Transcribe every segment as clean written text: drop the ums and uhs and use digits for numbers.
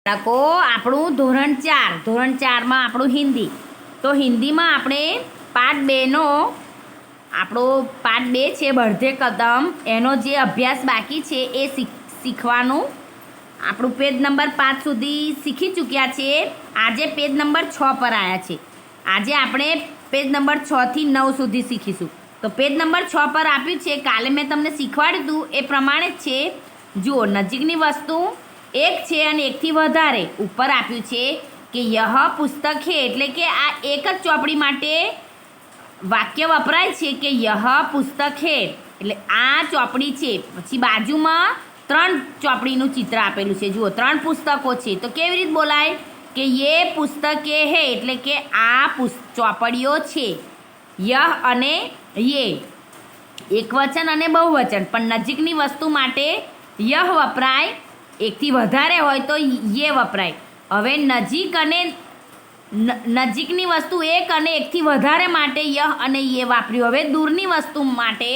બાળકો આપણું ધોરણ 4માં આપણું હિન્દી. તો હિન્દીમાં આપણે પાઠ 2નો આપણો પાઠ 2 છે બઢતે કદમ, એનો જે અભ્યાસ બાકી છે એ શીખવાનું આપણું પેજ નંબર 5 સુધી શીખી ચૂક્યા છે. આજે પેજ નંબર 6 પર આવ્યા છે. આજે આપણે પેજ નંબર 6 થી 9 સુધી શીખીશું. તો પેજ નંબર 6 પર આપ્યું છે, કાલે મેં તમને શીખવાડ્યું હતું એ પ્રમાણે જ છે. જુઓ, નજીકની વસ્તુ એક છે અને એકથી વધારે. ઉપર આપ્યું છે કે યહ પુસ્તક હે, એટલે કે આ એક જ ચોપડી માટે વાક્ય વપરાય છે કે યહ પુસ્તક હે, એટલે આ ચોપડી છે. પછી બાજુમાં 3 ચોપડીનું ચિત્ર આપેલું છે. જુઓ, 3 પુસ્તકો છે. તો કેવી રીતે બોલાય કે યે પુસ્તકે હે, એટલે કે આ ચોપડીઓ છે. યહ અને યે એકવચન અને બહુવચન, પણ નજીકની વસ્તુ માટે યહ વપરાય, એકથી વધારે હોય તો યે વપરાય. હવે નજીકની વસ્તુ એક અને એકથી વધારે માટે યહ અને યે વાપર્યું. હવે દૂરની વસ્તુ માટે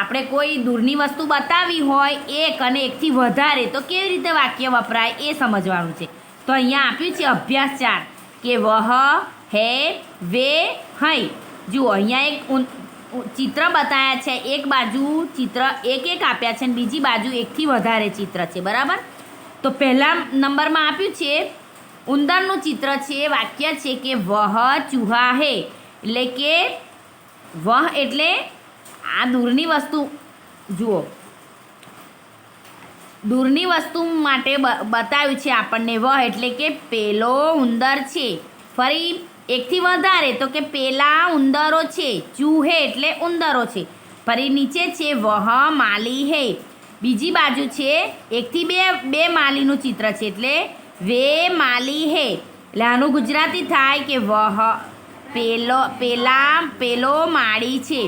આપણે કોઈ દૂરની વસ્તુ બતાવી હોય એક અને એકથી વધારે, તો કેવી રીતે વાક્ય વપરાય એ સમજવાનું છે. તો અહીંયા આપ્યું છે અભ્યાસ 4 કે વહ હે વે હૈ. જુઓ, અહીંયા એક ચિત્ર બતાવ્યા છે. એક બાજુ ચિત્ર એક આપ્યા છે અને બીજી બાજુ એકથી વધારે ચિત્ર છે. બરાબર. તો પહેલા નંબરમાં આપ્યું છે ઉંદરનું ચિત્ર છે. વાક્ય છે કે વહ ચૂહા હે, એટલે કે વહ એટલે આ દૂરની વસ્તુ. જુઓ, દૂરની વસ્તુ માટે બતાવ્યું છે આપણને વહ એટલે કે પેલો ઉંદર છે. ફરી એકથી વધારે તો કે પેલા ઉંદરો છે. ચૂહે એટલે ઉંદરો છે. ફરી નીચે છે વહ માલી હે. બીજી બાજુ છે એકથી બે માલીનું ચિત્ર છે, એટલે વે માલી હે. એટલે આનું ગુજરાતી થાય કે વહ પેલો માળી છે.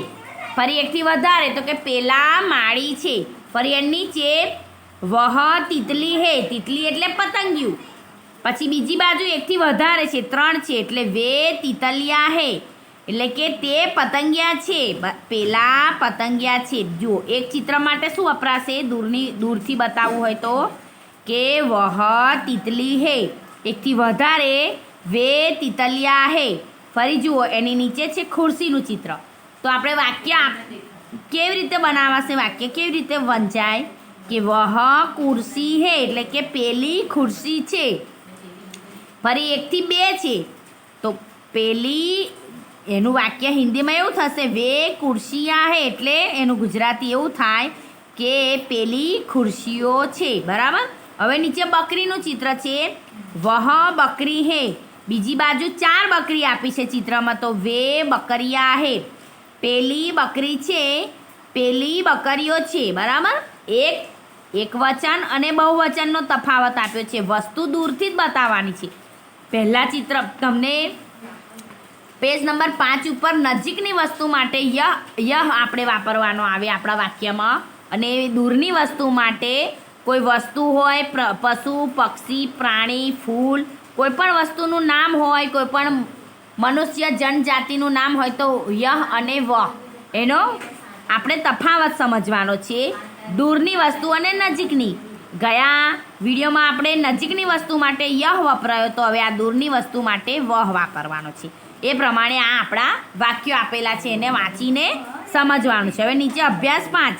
ફરી એકથી વધારે તો કે પેલા માળી છે. ફરી એની નીચે વહ તિતલી હે. તિતલી એટલે પતંગિયું. પછી બીજી બાજુ એકથી વધારે છે, 3 છે, એટલે વે તિતલિયા હે, એટલે કે તે પતંગિયા છે. પેલા પતંગિયા છે. જુઓ, એક ચિત્ર માટે શું વપરાશે દૂરથી બતાવવું હોય તો કે વહ તિતલી હે. એકથી વધારે વે તિતલિયા હે. ફરી જુઓ, એની નીચે છે ખુરશીનું ચિત્ર. તો આપણે વાક્ય કેવી રીતે બનાવાશે, વાક્ય કેવી રીતે વંચાય કે વહ કુર્સી હે, એટલે કે પેલી ખુરશી છે. ફરી 1 થી 2 છે, તો પેલી, એનું વાક્ય હિન્દીમાં એવું થશે વે કુર્સિયા હે, એટલે એનું ગુજરાતી એવું થાય કે પેલી ખુરશીઓ છે. બરાબર. હવે નીચે બકરીનું ચિત્ર છે. વહ બકરી હે. બીજી બાજુ 4 બકરી આપી છે ચિત્રમાં, તો વે બકરિયા હે. પેલી બકરી છે, પેલી બકરીઓ છે. બરાબર. એકવચન અને બહુવચનનો તફાવત આપ્યો છે. વસ્તુ દૂરથી જ બતાવવાની છે. પહેલા ચિત્ર તમને પેજ નંબર 5 ઉપર નજીકની વસ્તુ માટે યહ આપણે વાપરવાનો આવે આપણા વાક્યમાં, અને દૂરની વસ્તુ માટે કોઈ વસ્તુ હોય, પશુ, પક્ષી, પ્રાણી, ફૂલ, કોઈ પણ વસ્તુનું નામ હોય, કોઈ પણ મનુષ્ય જનજાતિનું નામ હોય તો યહ અને વહ, એનો આપણે તફાવત સમજવાનો છે. દૂરની વસ્તુ અને નજીકની. ગયા વિડીયોમાં આપણે નજીકની વસ્તુ માટે યહ વપરાયો, તો હવે આ દૂરની વસ્તુ માટે વહ વાપરવાનો છે. એ પ્રમાણે આ આપણા વાક્યો આપેલા છે, એને વાંચીને સમજવાનું છે. હવે નીચે અભ્યાસ 5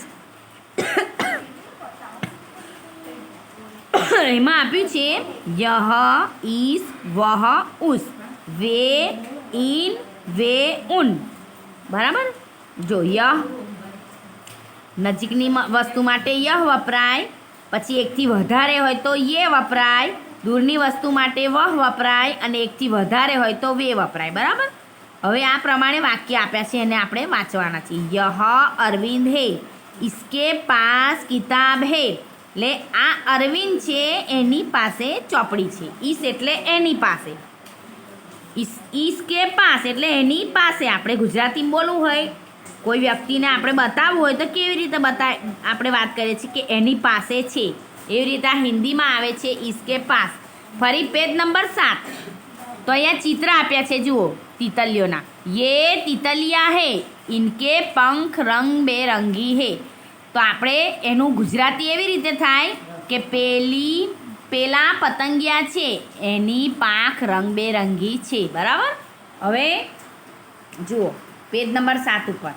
એમાં આપ્યું છે યહ ઈસ વહ ઉસ વે ઇન વે ઉન. બરાબર. જો, યહ નજીકની વસ્તુ માટે યહ વપરાય. પછી એકથી વધારે હોય તો યે વપરાય. દૂરની વસ્તુ માટે વહ વપરાય અને એકથી વધારે હોય તો વે વપરાય. બરાબર. હવે આ પ્રમાણે વાક્ય આપ્યા છે, એને આપણે વાંચવાના છે. યહ અરવિંદ હે, ઇસકે પાસ કિતાબ હે. એટલે આ અરવિંદ છે, એની પાસે ચોપડી છે. ઈસ એટલે એની પાસે. ઇસકે પાસ એટલે એની પાસે. આપણે ગુજરાતીમાં બોલવું હોય, કોઈ વ્યક્તિને આપણે બતાવવું હોય તો કેવી રીતે આપણે વાત કરીએ છીએ કે એની પાસે છે. એવી રીતે આ હિન્દીમાં આવે છે ઇસકે પાસ. ફરી પેજ નંબર 7. તો અહીંયા ચિત્ર આપ્યા છે. જુઓ, તિતલીઓના. યે તિતલિયા હે, ઇનકે પંખ રંગ બેરંગી હે. તો આપણે એનું ગુજરાતી એવી રીતે થાય કે પેલી પેલા પતંગિયા છે એની પાંખ રંગબેરંગી છે. બરાબર. હવે જુઓ પેજ નંબર 7 ઉપર.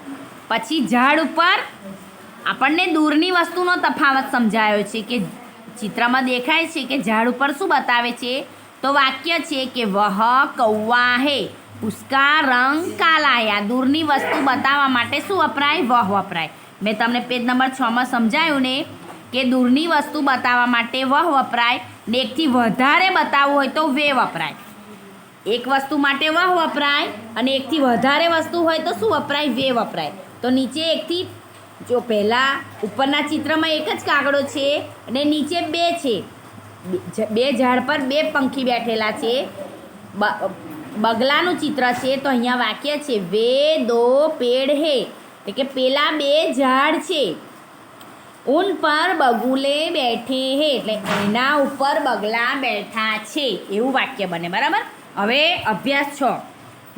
પછી ઝાડ ઉપર આપણને દૂરની વસ્તુનો તફાવત સમજાયો છે કે ચિત્રમાં દેખાય છે કે ઝાડ ઉપર શું બતાવે છે, તો વાક્ય છે કે વહ કૌવા હે ઉસકા રંગ કાલા હે. આ દૂરની વસ્તુ બતાવવા માટે શું વપરાય? વહ વપરાય. મેં તમને પેજ નંબર 6 સમજાયું ને કે દૂરની વસ્તુ બતાવવા માટે વહ વપરાય ને એકથી વધારે બતાવવું હોય તો વે વપરાય. એક વસ્તુ માટે વહ વપરાય અને એકથી વધારે વસ્તુ હોય તો શું વપરાય? વે વપરાય. તો નીચે એકથી જો પહેલાં ઉપરના ચિત્રમાં એક જ કાગડો છે અને નીચે 2 છે. 2 ઝાડ પર 2 પંખી બેઠેલા છે. બગલાનું ચિત્ર છે તો અહીંયા વાક્ય છે વે દો પેડ હે, એટલે કે પેલા 2 ઝાડ છે. ઉન પર બગુલે બેઠે હે, એટલે એના ઉપર બગલા બેઠા છે, એવું વાક્ય બને. બરાબર. હવે અભ્યાસ 6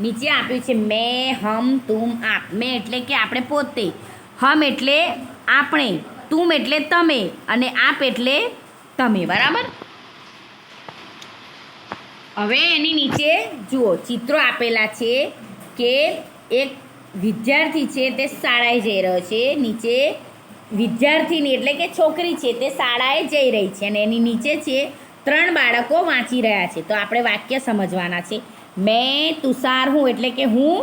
નીચે આપ્યું છે મેં હમ તુમ આપ. મેં એટલે કે આપણે પોતે, હમ એટલે આપણે, તુમ એટલે તમે અને આપ એટલે તમે. બરાબર. હવે એની નીચે જુઓ ચિત્રો આપેલા છે કે એક વિદ્યાર્થી છે તે શાળાએ જઈ રહ્યો છે. નીચે વિદ્યાર્થીની એટલે કે છોકરી છે તે શાળાએ જઈ રહી છે અને એની નીચે છે 3 બાળકો વાંચી રહ્યા છે. તો આપણે વાક્ય સમજવાના છે. મેં તુષાર હું એટલે કે હું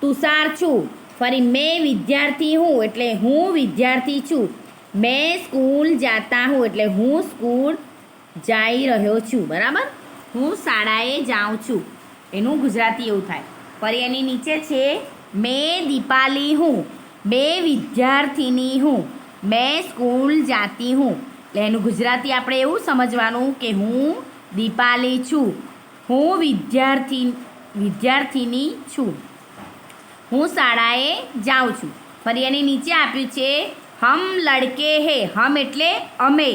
તુષાર છું. ફરી મેં વિદ્યાર્થી હું એટલે હું વિદ્યાર્થી છું. મેં સ્કૂલ જાતા હું એટલે હું સ્કૂલ જઈ રહ્યો છું. બરાબર. હું શાળાએ જાઉં છું, એનું ગુજરાતી એવું થાય. ફરી એની નીચે છે મેં દીપાલી હું, મેં વિદ્યાર્થીની હું, મેં સ્કૂલ જાતી હું. એટલે એનું ગુજરાતી આપણે એવું સમજવાનું કે હું દીપાલી છું, હું વિદ્યાર્થીની છું, હું શાળાએ જાઉં છું. ફરી એની નીચે આપ્યું છે હમ લડકે હે. હમ એટલે અમે.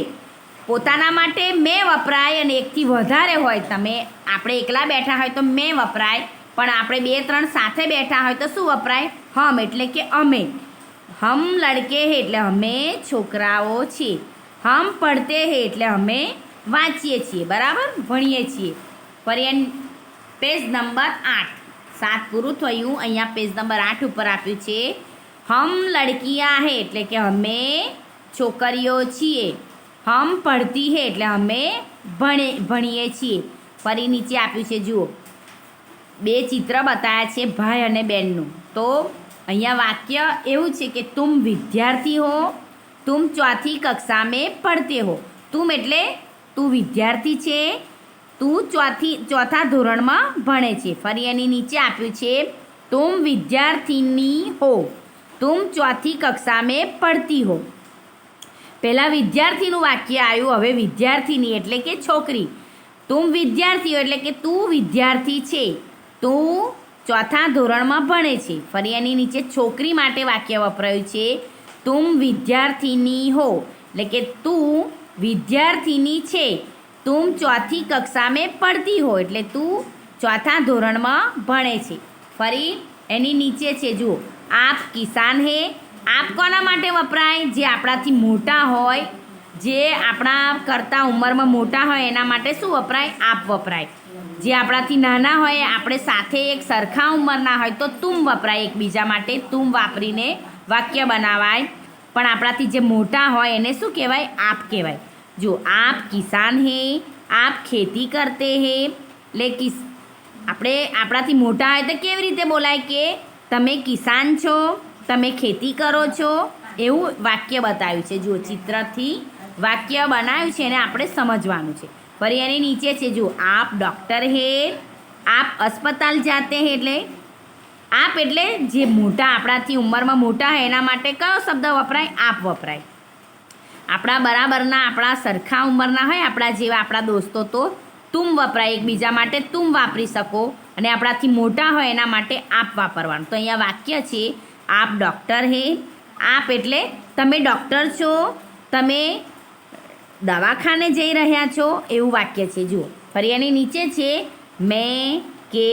પોતાના માટે મેં વપરાય અને એકથી વધારે હોય, તમે આપણે એકલા બેઠા હોય તો મેં વપરાય, પણ આપણે 2-3 સાથે બેઠા હોય તો શું વપરાય? હમ એટલે કે અમે. હમ લડકે હે એટલે અમે છોકરાઓ છીએ. હમ પડતે હે એટલે અમે વાંચીએ છીએ. બરાબર. ભણીએ છીએ. ફરી પેજ નંબર 8. 7 પૂરું થયું. અહીંયા પેજ નંબર 8 ઉપર આપ્યું છે હમ લડકિયા હે એટલે કે અમે છોકરીઓ છીએ. હમ પડતી હે એટલે અમે ભણીએ છીએ. ફરી નીચે આપ્યું છે જુઓ 2 ચિત્ર બતાવ્યા છે ભાઈ અને બહેનનું. તો અહીંયા વાક્ય એવું છે કે તુમ વિદ્યાર્થી હો, તુમ 4ઠી કક્ષા મેં પડતે હો. તુમ એટલે તું વિદ્યાર્થી છે, તું 4થા ધોરણમાં ભણે છે. ફરી એની નીચે આપ્યું છે તુમ વિદ્યાર્થીની હો, તુમ 4ઠી કક્ષા મેં પડતી હો. પહેલાં વિદ્યાર્થીનું વાક્ય આવ્યું, હવે વિદ્યાર્થીની એટલે કે છોકરી. તુમ વિદ્યાર્થી એટલે કે તું વિદ્યાર્થી છે, તું 4થા ધોરણમાં ભણે છે. ફરી એની નીચે છોકરી માટે વાક્ય વપરાયું છે તુમ વિદ્યાર્થીની હો, એટલે કે તું વિદ્યાર્થીની છે, તુમ 4ઠી કક્ષા મેં પડતી હો એટલે તું 4થા ધોરણમાં ભણે છે. ફરી એની નીચે છે જુઓ આપ કિસાન હે. આપ કોના માટે વપરાય? જે આપણાથી મોટા હોય, જે આપણા કરતાં ઉંમરમાં મોટા હોય એના માટે શું વપરાય? આપ વપરાય. જે આપણાથી નાના હોય, આપણે સાથે એક સરખા ઉંમરના હોય તો તુમ વપરાય. એકબીજા માટે તુમ વાપરીને વાક્ય બનાવાય. પણ આપણાથી જે મોટા હોય એને શું કહેવાય? આપ કહેવાય. જો આપ કિસાન હે, આપ ખેતી કરતે હે. એટલે આપણે આપણાથી મોટા હોય તો કેવી રીતે બોલાય કે તમે કિસાન છો, તમે ખેતી કરો છો, એવું વાક્ય બતાવ્યું છે. જુઓ ચિત્રથી વાક્ય બનાવ્યું છે એને આપણે સમજવાનું છે. ફરી એની નીચે છે જુઓ આપ ડૉક્ટર હે, આપ અસ્પતાલ જાતે હે. એટલે આપ એટલે જે મોટા આપણાથી ઉંમરમાં મોટા હોય એના માટે કયો શબ્દ વપરાય? આપ વપરાય. આપણા બરાબરના, આપણા સરખા ઉંમરના હોય આપણા જેવા આપણા દોસ્તો તો તુમ વપરાય. એકબીજા માટે તુમ વાપરી શકો અને આપણાથી મોટા હોય એના માટે આપ વાપરવાનું. તો અહીંયા વાક્ય છે આપ ડૉક્ટર હે. આપ એટલે તમે ડૉક્ટર છો, તમે દવાખાને જઈ રહ્યા છો, એવું વાક્ય છે. જુઓ ફરી એની નીચે છે મેં, કે,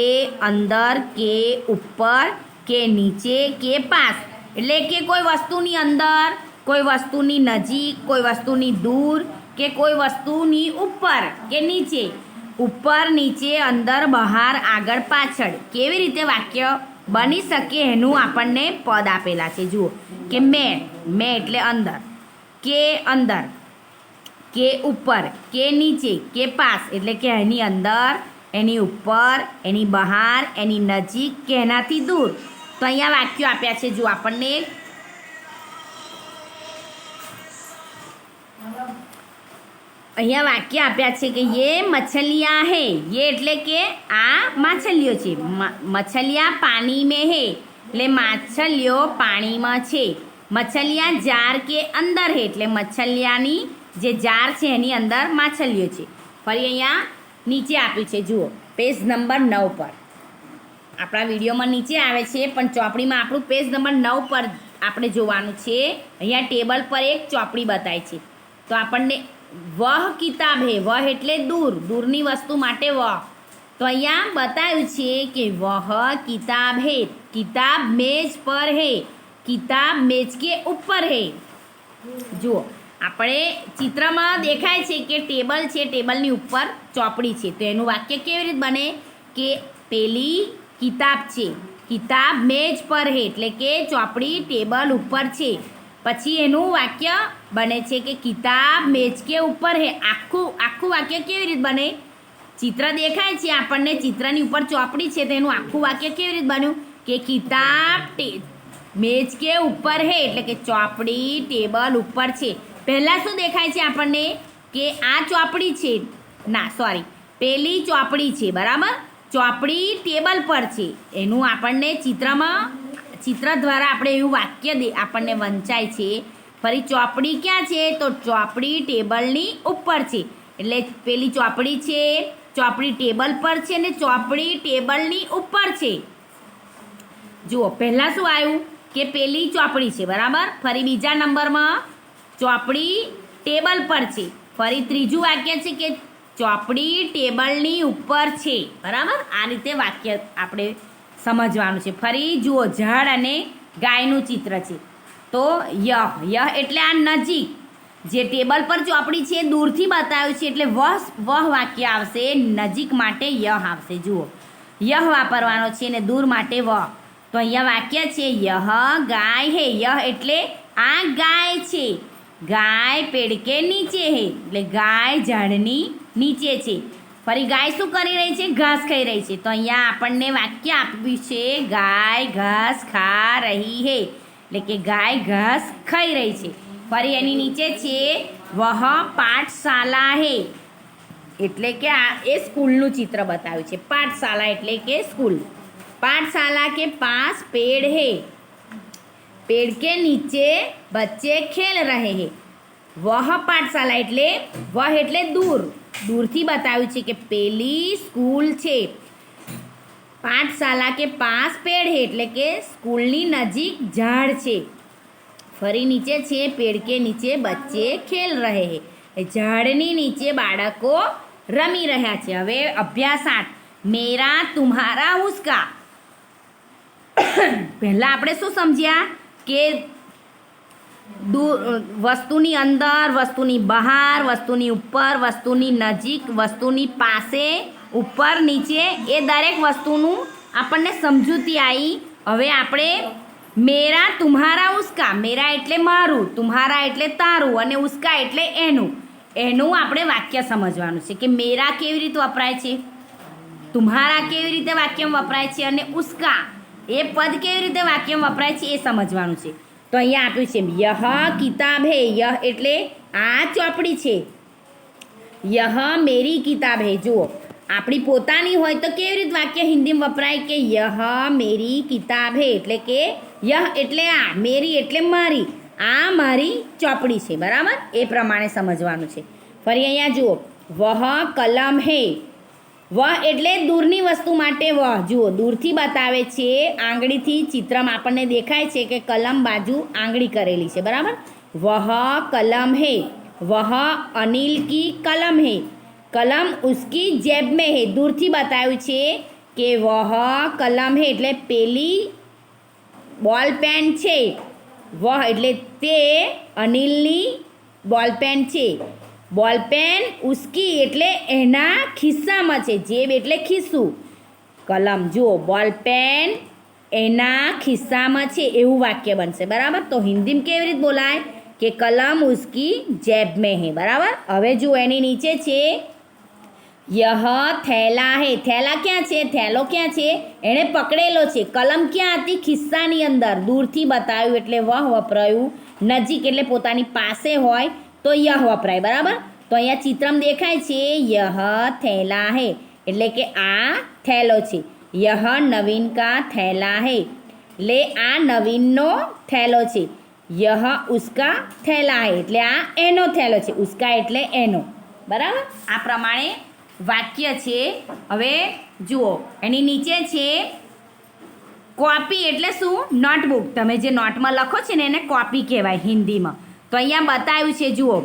અંદર, કે, ઉપર, કે નીચે, કે પાસ. એટલે કે કોઈ વસ્તુની અંદર, કોઈ વસ્તુની નજીક, કોઈ વસ્તુની દૂર, કે કોઈ વસ્તુની ઉપર કે નીચે, ઉપર નીચે અંદર બહાર આગળ પાછળ કેવી રીતે વાક્ય બની શકે એનું આપણને પદ આપેલા છે. જુઓ કે મેં એટલે અંદર, કે ઉપર, કે નીચે, કે પાસ એટલે કે એની અંદર, એની ઉપર, એની બહાર, એની નજીક કે એનાથી દૂર. તો અહીંયા વાક્યો આપ્યા છે. જો આપણને અહીંયા વાક્ય આપ્યા છે કે યે મછલિયાँ હે. યે એટલે કે આ માછલીઓ છે. મછલિયાँ પાણી में है એટલે માછલીઓ પાણીમાં છે. મછલિયાँ જાર કે અંદર હે એટલે મછલિયાની જે જાર છે એની અંદર માછલીઓ છે. ફરી અહીંયા નીચે આપ્યું છે. જુઓ પેજ નંબર 9 પર આપણા વિડીયોમાં નીચે આવે છે પણ ચોપડીમાં આપણું પેજ નંબર 9 પર આપણે જોવાનું છે. અહીંયા ટેબલ પર એક ચોપડી બતાવી છે. તો આપણને વહ કિતાબ હે, વહ એટલે દૂર, દૂરની વસ્તુ માટે વહ. તો અહીંયા બતાવ્યું છે કે વહ કિતાબ હે, કિતાબ મેજ પર હે, કિતાબ મેજ કે ઉપર હે. જુઓ આપણે ચિત્રમાં દેખાય છે કે ટેબલ છે, ટેબલની ઉપર ચોપડી છે. તો એનું વાક્ય કેવી રીતે બને કે પેલી કિતાબ છે, કિતાબ મેજ પર હે એટલે કે ચોપડી ટેબલ ઉપર છે. પછી એનું વાક્ય બને છે કે કિતાબ મેજ કે ઉપર હે. આખું વાક્ય કેવી રીતે બને? ચિત્ર દેખાય છે આપણને, ચિત્રની ઉપર ચોપડી છે તો એનું આખું વાક્ય કેવી રીતે બન્યું કે કિતાબ મેજ કે ઉપર હે એટલે કે ચોપડી ટેબલ ઉપર છે. પહેલાં શું દેખાય છે આપણને કે આ ચોપડી છે, ના સોરી પેલી ચોપડી છે, બરાબર. ચોપડી ટેબલ પર છે એનું આપણને ચિત્ર દ્વારા આપણે એવું વાક્ય આપણને વંચાય છે. ફરી ચોપડી ક્યાં છે? તો ચોપડી ટેબલની ઉપર છે એટલે પેલી ચોપડી છે, ચોપડી ટેબલ પર છે ને ચોપડી ટેબલની ઉપર છે. જુઓ પહેલાં શું આવ્યું કે પેલી ચોપડી છે, બરાબર. ફરી બીજા નંબરમાં ચોપડી ટેબલ પર છે. ફરી ત્રીજું વાક્ય છે કે ચોપડી ટેબલની ઉપર છે, બરાબર. આ રીતે વાક્ય આપણે સમજવાનું છે. ફરી જુઓ ઝાડ અને ગાયનું ચિત્ર છે. તો યહ એટલે આ નજીક, જે ટેબલ પર ચોપડી છે દૂરથી બતાવ્યું છે એટલે વહ વાક્ય આવશે, નજીક માટે યહ આવશે. જુઓ યહ વાપરવાનો છે ને દૂર માટે વહ. તો અહીંયા વાક્ય છે યહ ગાય હે. યહ એટલે આ ગાય છે, ગાય પેડ કે નીચે હે એટલે ગાય ઝાડની નીચે છે. ફરી ગાય શું કરી રહી છે? ઘાસ ખાઈ રહી છે. તો અહીંયા આપણને વાક્ય આપ્યું છે ગાય ઘાસ ખા રહી હે એટલે કે ગાય ઘાસ ખાઈ રહી છે. ફરી એની નીચે છે વહ પાઠશાલા હે એટલે કે આ એ સ્કૂલનું ચિત્ર બતાવ્યું છે. પાઠશાલા એટલે કે સ્કૂલ. पाठशाला के पास पेड़ है, पेड़ के नीचे बच्चे खेल रहे हैं. वह पाठशाला એટલે દૂરથી બતાવ્યું છે કે પેલી સ્કૂલ છે. પાઠશાલા કે પાસ પેડ હે એટલે કે સ્કૂલની નજીક ઝાડ છે. ફરી નીચે છે પેડ કે નીચે બચ્ચે ખેલ રહે હે, ઝાડની નીચે બાળકો રમી રહ્યા છે. હવે અભ્યાસ 8 મેરા તુમ્હારા ઉસકા. પહેલાં આપણે શું સમજ્યા કે વસ્તુની અંદર, વસ્તુની બહાર, વસ્તુની ઉપર, વસ્તુની નજીક, વસ્તુની પાસે, ઉપર નીચે એ દરેક વસ્તુનું આપણને સમજૂતી આવી. હવે આપણે મેરા તુમ્હારા ઉસકા, મેરા એટલે મારું, તુમ્હારા એટલે તારું અને ઉસકા એટલે એનું આપણે વાક્ય સમજવાનું છે કે મેરા કેવી રીતે વપરાય છે, તુમ્હારા કેવી રીતે વાક્યમાં વપરાય છે અને ઉસકા એ પદ કેવી રીતે વાક્યમાં વપરાય છે એ સમજવાનું છે. તો અહીંયા આપ્યું છે યહ કિતાબ હે. યહ એટલે આ ચોપડી છે. યહ મેરી કિતાબ હે. જુઓ આપણી પોતાની હોય તો કેવી રીતે વાક્ય હિન્દીમાં વપરાય કે યહ મેરી કિતાબ હે એટલે કે યહ એટલે આ, મેરી એટલે મારી, આ મારી ચોપડી છે, બરાબર. એ પ્રમાણે સમજવાનું છે. ફરી અહીંયા જુઓ વહ કલમ હે. વહ એટલે દૂરની વસ્તુ માટે વહ. જુઓ દૂરથી બતાવે છે આંગળીથી, ચિત્રમાં આપણને દેખાય છે કે કલમ બાજુ આંગળી કરેલી છે, બરાબર. વહ કલમ હે. વહ અનિલ કી કલમ હે. કલમ ઉસકી જેબ में है. દૂરથી બતાવ્યું છે કે વહ કલમ હે એટલે પેલી બોલ પેન છે. વહ એટલે તે અનિલની બોલ પેન છે. બોલપેન ઉસકી એટલે એના ખિસ્સામાં છે. જેબ એટલે ખિસ્સું. કલમ જુઓ, બોલપેન એના ખિસ્સામાં છે એવું વાક્ય બનશે. બરાબર. તો હિન્દીમાં કેવી રીતે બોલાય કે કલમ ઉસકી જેબ મેં હે. બરાબર. હવે જુઓ એની નીચે છે યહ થેલા હે. થેલા ક્યાં છે? થેલો ક્યાં છે? એણે પકડેલો છે. કલમ ક્યાં હતી? ખિસ્સાની અંદર. દૂરથી બતાવ્યું એટલે વહ વપરાયું. નજીક એટલે પોતાની પાસે હોય તો યહ વપરાય. બરાબર. તો અહીંયા ચિત્રમાં દેખાય છે યહ થેલા હે એટલે કે આ થેલો છે. યહ નવીન કા થેલા હે એટલે આ નવીનનો થેલો છે. યહ ઉસકા થેલા હે એટલે આ એનો થેલો છે. ઉસકા એટલે એનો. બરાબર. આ પ્રમાણે વાક્ય છે. હવે જુઓ એની નીચે છે કોપી એટલે શું? નોટબુક. તમે જે નોટમાં લખો છો ને એને કોપી કહેવાય હિન્દીમાં. તો અહીંયા બતાવ્યું છે જુઓ,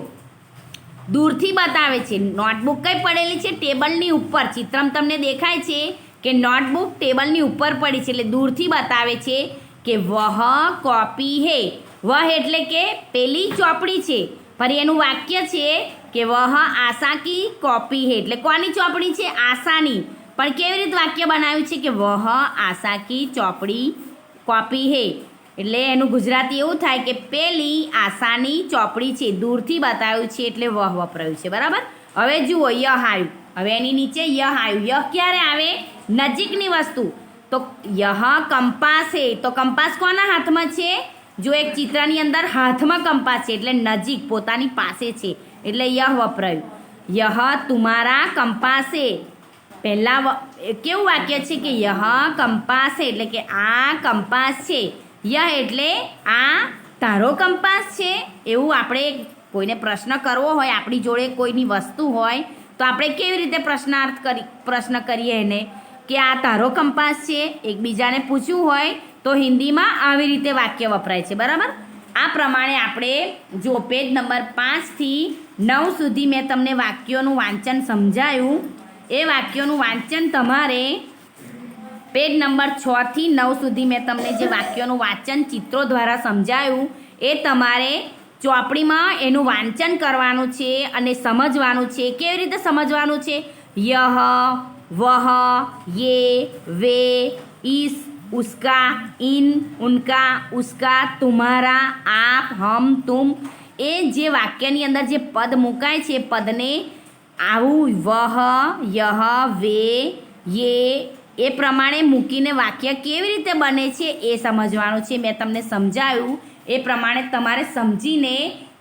દૂરથી બતાવે છે. નોટબુક કઈ પડેલી છે? ટેબલની ઉપર. ચિત્રમાં તમને દેખાય છે કે નોટબુક ટેબલની ઉપર પડી છે એટલે દૂરથી બતાવે છે કે વહ કોપી હે. વહ એટલે કે પેલી ચોપડી છે. ફરી એનું વાક્ય છે કે વહ આશા કી કોપી હે એટલે કોની ચોપડી છે? આશાની. પણ કેવી રીતે વાક્ય બનાવ્યું છે કે વહ આશા કી ચોપડી કોપી હે એટલે એનું ગુજરાતી એવું થાય કે પેલી આશાની ચોપડી છે. દૂરથી બતાવ્યું છે એટલે વહ વપરાયું છે. બરાબર. હવે જુઓ યહ આવ્યું. હવે એની નીચે યહ આવ્યું. યહ ક્યારે આવે? નજીકની વસ્તુ. તો યહ કંપાસ હે. તો કંપાસ કોના હાથમાં છે? જો એક ચિત્રની અંદર હાથમાં કંપાસ છે એટલે નજીક પોતાની પાસે છે એટલે યહ વપરાયું. યહ તુમારા કંપાસ હે. પહેલા કેવું વાક્ય છે કે યહ કંપાસ હે એટલે કે આ કંપાસ છે. યહ એટલે આ તારો કંપાસ છે. એવું આપણે કોઈને પ્રશ્ન કરવો હોય, આપણી જોડે કોઈની વસ્તુ હોય તો આપણે કેવી રીતે પ્રશ્ન કરીએ એને કે આ તારો કંપાસ છે. એકબીજાને પૂછવું હોય તો હિન્દીમાં આવી રીતે વાક્ય વપરાય છે. બરાબર. આ પ્રમાણે આપણે જો પેજ નંબર 5થી 9 સુધી મેં તમને વાક્યોનું વાંચન સમજાયું. એ વાક્યોનું વાંચન તમારે પેજ નંબર 6થી 9 સુધી મેં તમને જે વાક્યોનું વાંચન ચિત્રો દ્વારા સમજાયું એ તમારે ચોપડીમાં એનું વાંચન કરવાનું છે અને સમજવાનું છે. કેવી રીતે સમજવાનું છે? યહ, વહ, યે, વે, ઇસ, ઉસકા, ઇન, ઉનકા, ઉસકા, તુમ્હારા, આપ, હમ, તુમ. એ જે વાક્યની અંદર જે પદ મુકાય છે પદને આવું વહ, યહ, વે, યે એ પ્રમાણે મૂકીને વાક્ય કેવી રીતે બને છે એ સમજવાનું છે. મેં તમને સમજાવ્યું એ પ્રમાણે તમારે સમજીને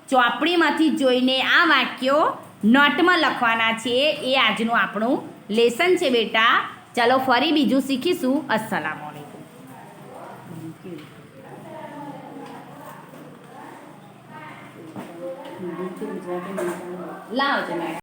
ચોપડીમાંથી જોઈને આ વાક્યો નોટમાં લખવાના છે. એ આજનું આપણું લેસન છે બેટા. ચાલો ફરી બીજું શીખીશું. અસ્સલામુ અલૈકુમ. લાવજો મેડમ.